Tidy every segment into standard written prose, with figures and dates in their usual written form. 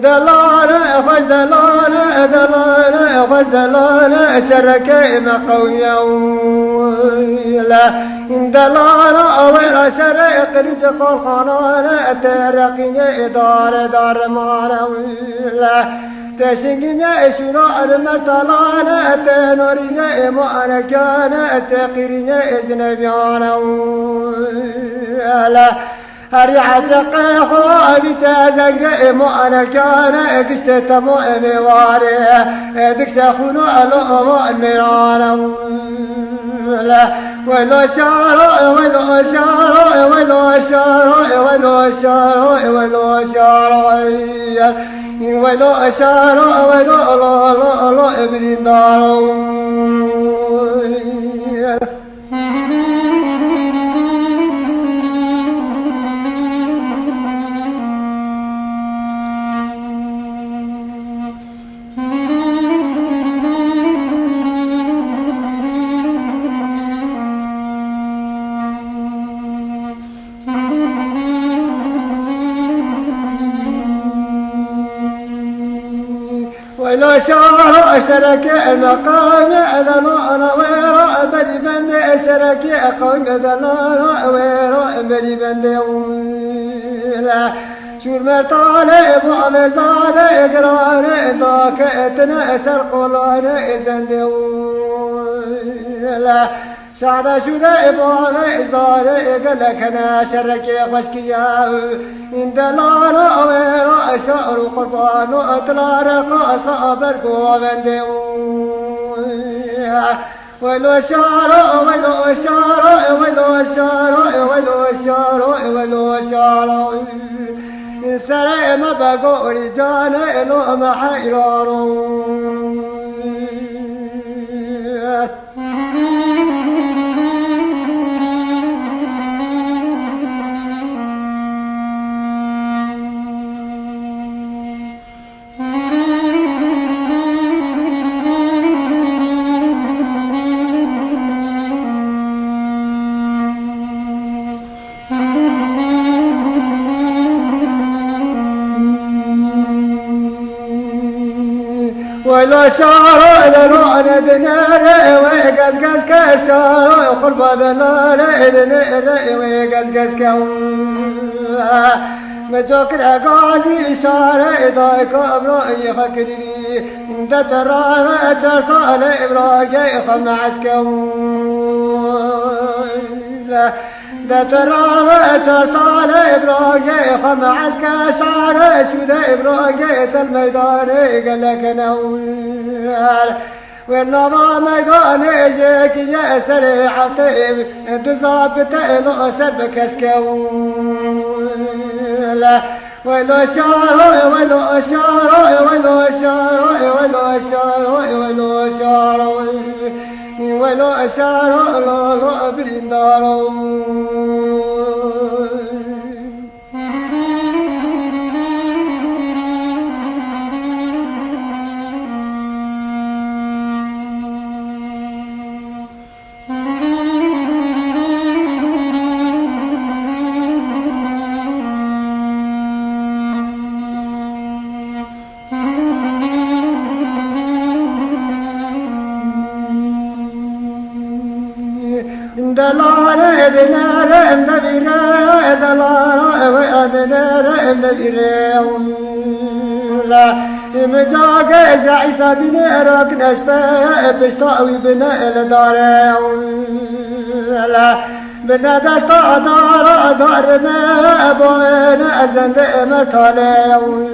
دلالة فج دلالة دلالة فج دلالة شركة مقوية لا إن دلالة أول شرق لجقال خانانة ترقية دار دار مانا لا تشجيني شراء المرتلانة تنوريني مانا كان تقريني إجنبيانا لا هريحة قيحو بتازق مؤنا كان اكشتت مؤمي واري دكسخونو ألو الميرانا لا ويلو شارو ويلو شارو ويلو شارو ويلو شارو ويلو شارو ويلو شارو ويلو لو لو ابن دارو ويلو شارو اشترك المقام اذا ما انا ويرا بدي بند اشترك قوم اذا لا ويرا بدي بند لا شور مرتالي ابو زاد اقران ذاك اتنا سرقلان زند لا شادا شودا ابونا زاد اقلك انا شرك خشكيا ان دلانا ويرا شعر قربان اطلارق صابر قومند ويلو شارو ويلو شارو ويلو شارو ويلو شارو ويلو شارو سرع ما بقول جانا لو ما حيرانو ويلو شارو دلو ندنر ويقزقز كشارو قرب دلال ندنر ويقزقز كو مجوكر غازي شارع دايك ابراي خكري انت ترى جرسال ابراي خم عسكو دترى جرسال ابراي خم عسكر شارع شد ابراي الميدان قال لك نوال والنظام ميدان يجيك يا سريع طيب تزابط له سربك اسكو ويلو شارو ويلو شارو ويلو شارو ويلو شارو ويلو شارو ويلو شارو لا لا بريندارو دلالة دنارة مدبرة دلالة وأدنارة مدبرة لا مجاك عيسى بنارك نشبه بشتاوي بنا الدار لا بنا دستا دار دار ما بونا زند مرتالة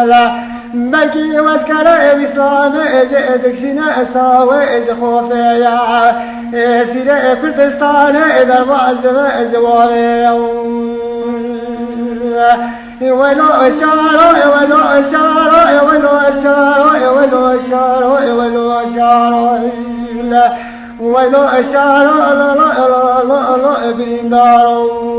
لا بلكي واسكر الإسلام إجدك سنا ساوي إج خوفيا سيرة كردستان إذا واز جوابي ويلو إشارة ويلو إشارة ويلو إشارة ويلو إشارة لا لا لا لا لا برندارو